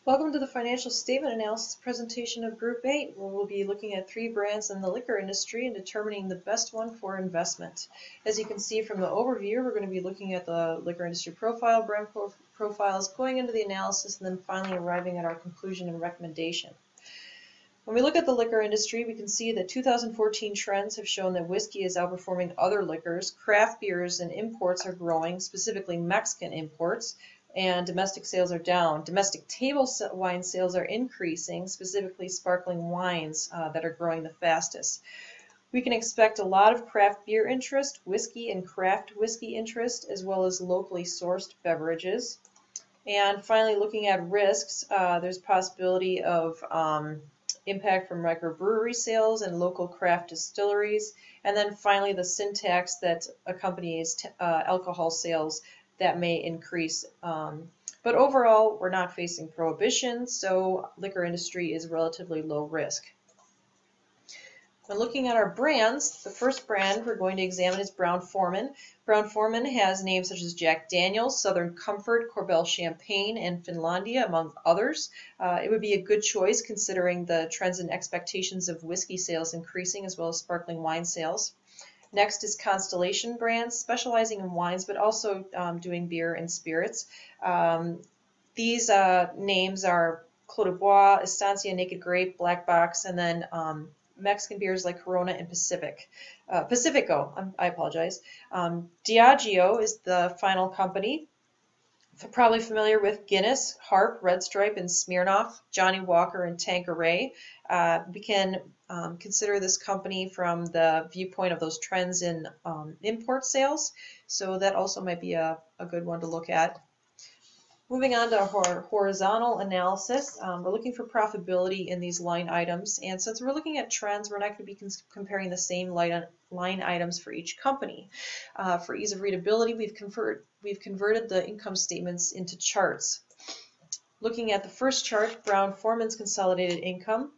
Welcome to the financial statement analysis presentation of Group 8, where we'll be looking at 3 brands in the liquor industry and determining the best one for investment. As you can see from the overview, we're going to be looking at the liquor industry profile, brand profiles, going into the analysis, and then finally arriving at our conclusion and recommendation. When we look at the liquor industry, we can see that 2014 trends have shown that whiskey is outperforming other liquors, craft beers and imports are growing, specifically Mexican imports, and domestic sales are down. Domestic table wine sales are increasing, specifically sparkling wines that are growing the fastest. We can expect a lot of craft beer interest, whiskey and craft whiskey interest, as well as locally sourced beverages. And finally, looking at risks, there's possibility of impact from microbrewery sales and local craft distilleries. And then finally, the syntax that accompanies alcohol sales that may increase. But overall, we're not facing prohibition, so liquor industry is relatively low risk. When looking at our brands, the first brand we're going to examine is Brown-Forman. Brown-Forman has names such as Jack Daniel's, Southern Comfort, Korbel Champagne, and Finlandia, among others. It would be a good choice considering the trends and expectations of whiskey sales increasing as well as sparkling wine sales. Next is Constellation Brands, specializing in wines, but also doing beer and spirits. These names are Clos du Bois, Estancia, Naked Grape, Black Box, and then Mexican beers like Corona and Pacifico. I apologize. Diageo is the final company. Probably familiar with Guinness, Harp, Red Stripe, and Smirnoff, Johnny Walker, and Tanqueray. We can consider this company from the viewpoint of those trends in import sales, so that also might be a good one to look at. Moving on to our horizontal analysis, we're looking for profitability in these line items, and since we're looking at trends, we're not going to be comparing the same line items for each company. For ease of readability, we've converted the income statements into charts. Looking at the first chart, Brown-Forman's consolidated income,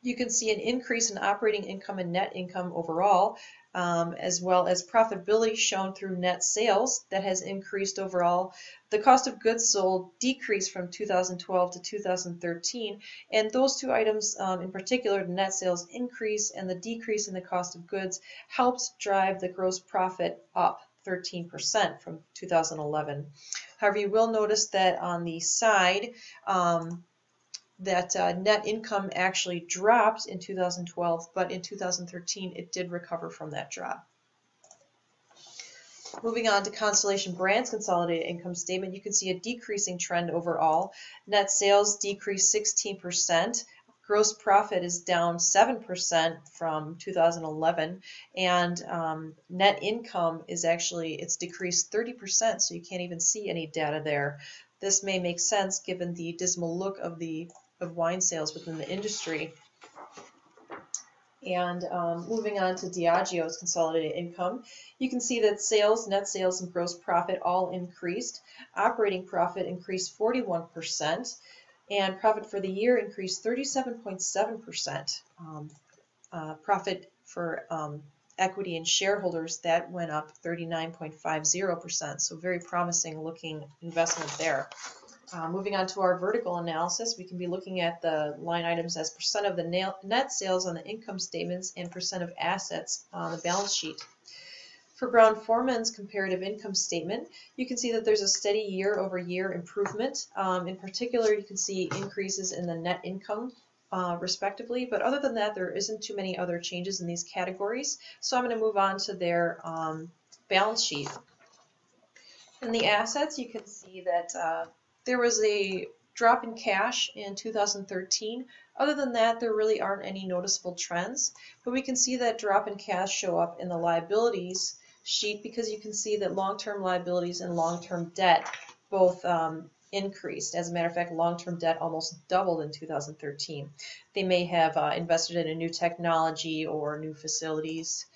you can see an increase in operating income and net income overall, as well as profitability shown through net sales that has increased overall. The cost of goods sold decreased from 2012 to 2013, and those two items in particular, the net sales increase and the decrease in the cost of goods, helps drive the gross profit up 13% from 2011. However, you will notice that on the side, that net income actually dropped in 2012, but in 2013 it did recover from that drop. Moving on to Constellation Brands consolidated income statement, you can see a decreasing trend overall. Net sales decreased 16%. Gross profit is down 7% from 2011, and net income is it's decreased 30%, so you can't even see any data there. This may make sense given the dismal look of wine sales within the industry. And moving on to Diageo's consolidated income, you can see that net sales, and gross profit all increased. Operating profit increased 41%, and profit for the year increased 37.7%. Profit for equity and shareholders, that went up 39.50%, so very promising looking investment there. Moving on to our vertical analysis, we can be looking at the line items as percent of the net sales on the income statements and percent of assets on the balance sheet. For Brown-Forman's comparative income statement, you can see that there's a steady year-over-year improvement. In particular, you can see increases in the net income respectively, but other than that, there isn't too many other changes in these categories. So I'm going to move on to their balance sheet. In the assets, you can see that there was a drop in cash in 2013. Other than that, there really aren't any noticeable trends, but we can see that drop in cash show up in the liabilities sheet because you can see that long-term liabilities and long-term debt both increased. As a matter of fact, long-term debt almost doubled in 2013. They may have invested in a new technology or new facilities.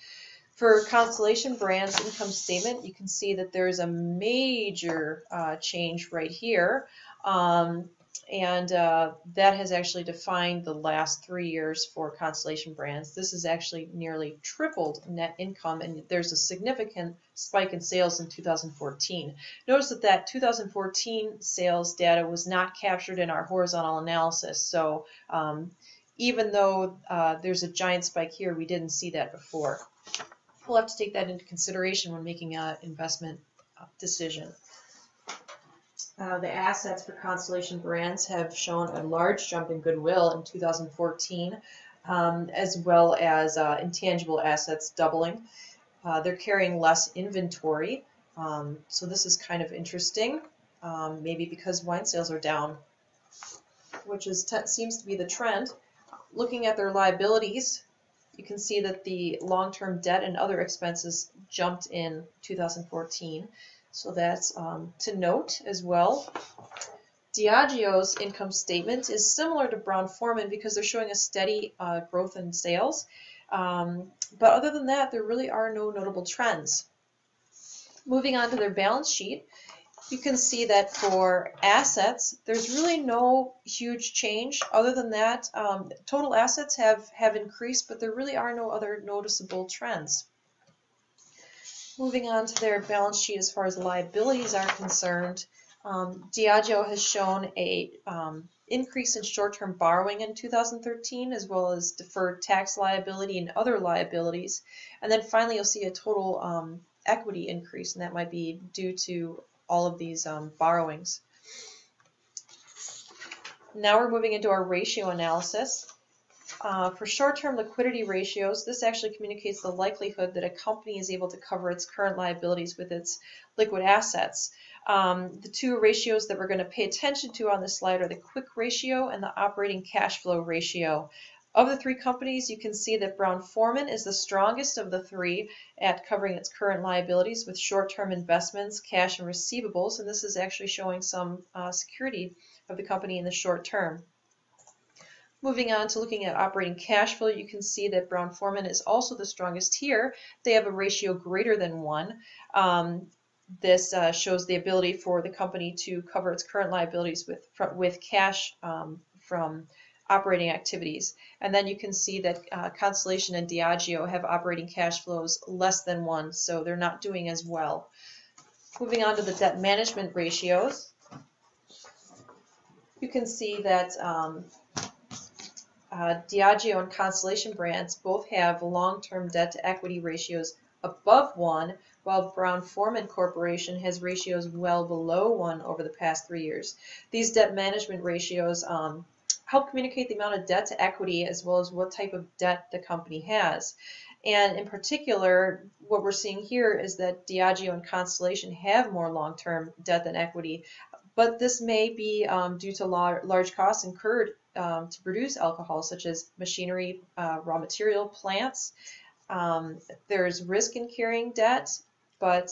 For Constellation Brands income statement, you can see that there's a major change right here. That has actually defined the last 3 years for Constellation Brands. This has actually nearly tripled net income, and there's a significant spike in sales in 2014. Notice that 2014 sales data was not captured in our horizontal analysis, so even though there's a giant spike here, we didn't see that before. We'll have to take that into consideration when making an investment decision. The assets for Constellation Brands have shown a large jump in goodwill in 2014, as well as intangible assets doubling. They're carrying less inventory, so this is kind of interesting, maybe because wine sales are down, which seems to be the trend. Looking at their liabilities, you can see that the long-term debt and other expenses jumped in 2014. So that's to note as well. Diageo's income statement is similar to Brown-Forman because they're showing a steady growth in sales. But other than that, there really are no notable trends. Moving on to their balance sheet, you can see that for assets, there's really no huge change. Other than that, total assets have increased, but there really are no other noticeable trends. Moving on to their balance sheet as far as liabilities are concerned, Diageo has shown a increase in short-term borrowing in 2013, as well as deferred tax liability and other liabilities. And then finally, you'll see a total equity increase, and that might be due to all of these borrowings. Now we're moving into our ratio analysis. For short-term liquidity ratios, this actually communicates the likelihood that a company is able to cover its current liabilities with its liquid assets. The two ratios that we're going to pay attention to on this slide are the quick ratio and the operating cash flow ratio. Of the three companies, you can see that Brown-Forman is the strongest of the three at covering its current liabilities with short-term investments, cash, and receivables, and this is actually showing some security of the company in the short term. Moving on to looking at operating cash flow, you can see that Brown-Forman is also the strongest here. They have a ratio greater than 1. This shows the ability for the company to cover its current liabilities with cash from operating activities. And then you can see that Constellation and Diageo have operating cash flows less than 1, so they're not doing as well. Moving on to the debt management ratios, you can see that Diageo and Constellation Brands both have long-term debt-to-equity ratios above 1, while Brown-Forman Corporation has ratios well below 1 over the past 3 years. These debt management ratios help communicate the amount of debt to equity as well as what type of debt the company has. And in particular, what we're seeing here is that Diageo and Constellation have more long-term debt than equity, but this may be due to large costs incurred to produce alcohol, such as machinery, raw material, plants. There's risk in carrying debt, but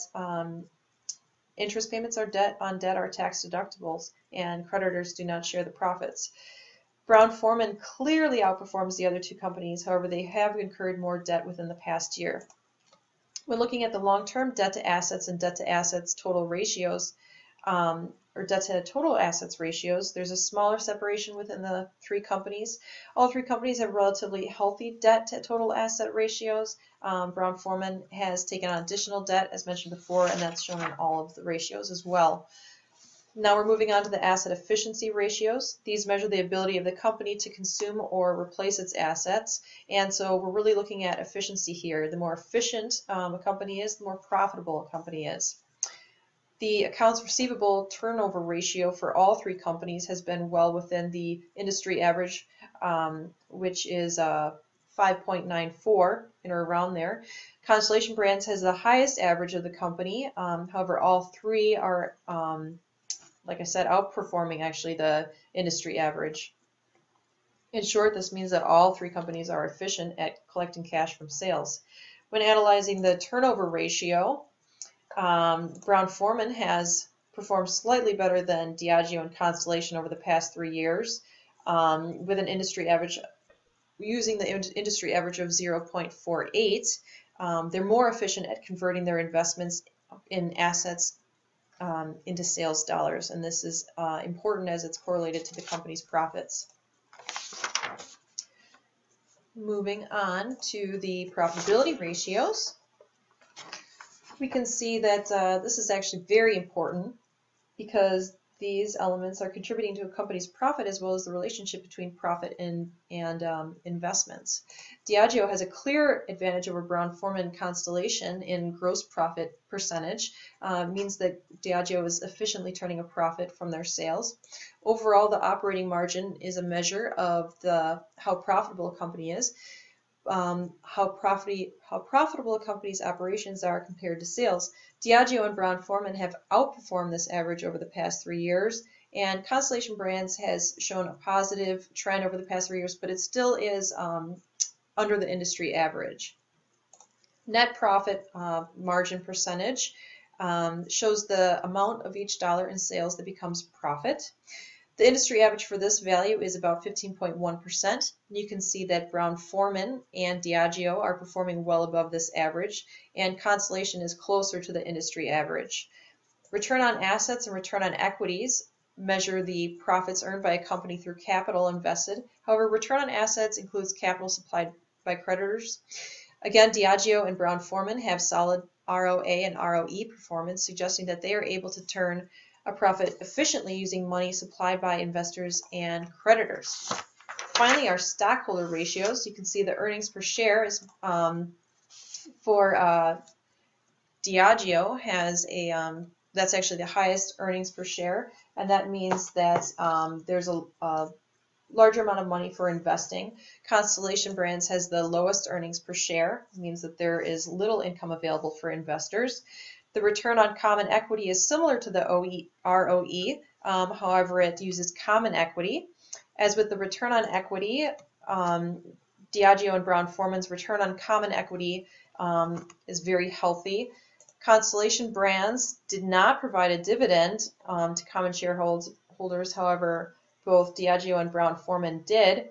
interest payments on debt are tax deductibles, and creditors do not share the profits. Brown-Forman clearly outperforms the other two companies, however, they have incurred more debt within the past year. When looking at the long-term debt to assets and debt to assets total ratios, or debt to total assets ratios, there's a smaller separation within the three companies. All three companies have relatively healthy debt to total asset ratios. Brown-Forman has taken on additional debt, as mentioned before, and that's shown in all of the ratios as well. Now we're moving on to the asset efficiency ratios. These measure the ability of the company to consume or replace its assets, and so we're really looking at efficiency here. The more efficient a company is, the more profitable a company is. The accounts receivable turnover ratio for all three companies has been well within the industry average, which is 5.94 and around there. Constellation Brands has the highest average of the company. However, all three are, like I said, outperforming actually the industry average. In short, this means that all three companies are efficient at collecting cash from sales. When analyzing the turnover ratio, Brown-Forman has performed slightly better than Diageo and Constellation over the past 3 years, with an industry average, using the industry average of 0.48. They're more efficient at converting their investments in assets into sales dollars, and this is important as it's correlated to the company's profits. Moving on to the profitability ratios, we can see that this is actually very important because these elements are contributing to a company's profit as well as the relationship between profit and investments. Diageo has a clear advantage over Brown-Forman and Constellation in gross profit percentage. Means that Diageo is efficiently turning a profit from their sales. Overall, the operating margin is a measure of how profitable a company is. How profitable a company's operations are compared to sales. Diageo and Brown-Forman have outperformed this average over the past 3 years, and Constellation Brands has shown a positive trend over the past 3 years, but it still is under the industry average. Net profit margin percentage shows the amount of each dollar in sales that becomes profit. The industry average for this value is about 15.1%. You can see that Brown-Forman and Diageo are performing well above this average, and Constellation is closer to the industry average. Return on assets and return on equities measure the profits earned by a company through capital invested. However, return on assets includes capital supplied by creditors. Again, Diageo and Brown-Forman have solid ROA and ROE performance, suggesting that they are able to turn a profit efficiently using money supplied by investors and creditors. Finally, our stockholder ratios. You can see the earnings per share is for Diageo has that's actually the highest earnings per share, and that means that there's a larger amount of money for investing. Constellation Brands has the lowest earnings per share. It means that there is little income available for investors. The return on common equity is similar to the ROE, however, it uses common equity. As with the return on equity, Diageo and Brown-Forman's return on common equity is very healthy. Constellation Brands did not provide a dividend to common shareholders, however, both Diageo and Brown-Forman did.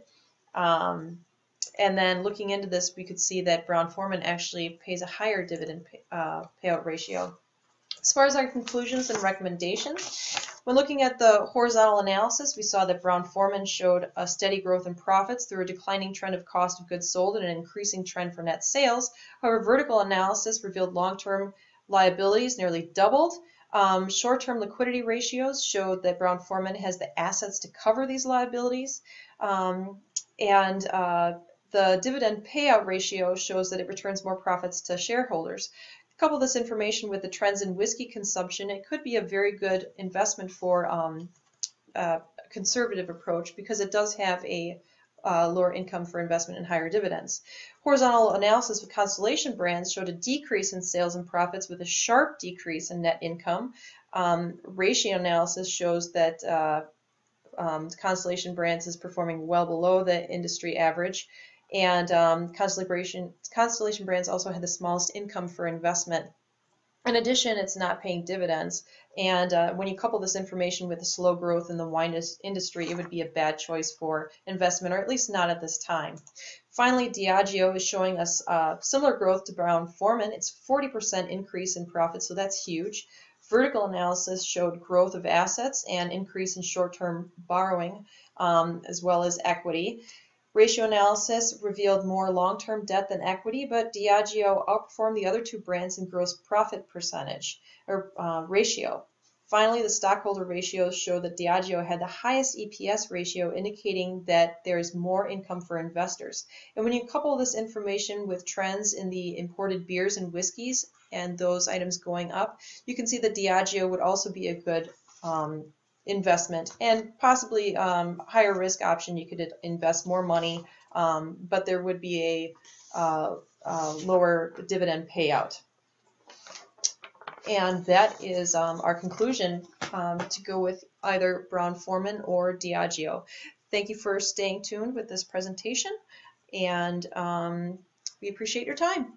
And then looking into this, we could see that Brown-Forman actually pays a higher dividend payout ratio. As far as our conclusions and recommendations, when looking at the horizontal analysis, we saw that Brown-Forman showed a steady growth in profits through a declining trend of cost of goods sold and an increasing trend for net sales. However, vertical analysis revealed long-term liabilities nearly doubled. Short-term liquidity ratios showed that Brown-Forman has the assets to cover these liabilities. The dividend payout ratio shows that it returns more profits to shareholders. Couple this information with the trends in whiskey consumption, it could be a very good investment for a conservative approach because it does have a lower income for investment and higher dividends. Horizontal analysis with Constellation Brands showed a decrease in sales and profits with a sharp decrease in net income. Ratio analysis shows that Constellation Brands is performing well below the industry average. And Constellation Brands also had the smallest income for investment. In addition, it's not paying dividends. And when you couple this information with the slow growth in the wine industry, it would be a bad choice for investment, or at least not at this time. Finally, Diageo is showing us similar growth to Brown-Forman. It's 40% increase in profit, so that's huge. Vertical analysis showed growth of assets and increase in short-term borrowing, as well as equity. Ratio analysis revealed more long-term debt than equity, but Diageo outperformed the other two brands in gross profit percentage or ratio. Finally, the stockholder ratios show that Diageo had the highest EPS ratio, indicating that there is more income for investors. And when you couple this information with trends in the imported beers and whiskeys and those items going up, you can see that Diageo would also be a good investment and possibly higher risk option. You could invest more money, but there would be a lower dividend payout. And that is our conclusion to go with either Brown-Forman or Diageo. Thank you for staying tuned with this presentation, and we appreciate your time.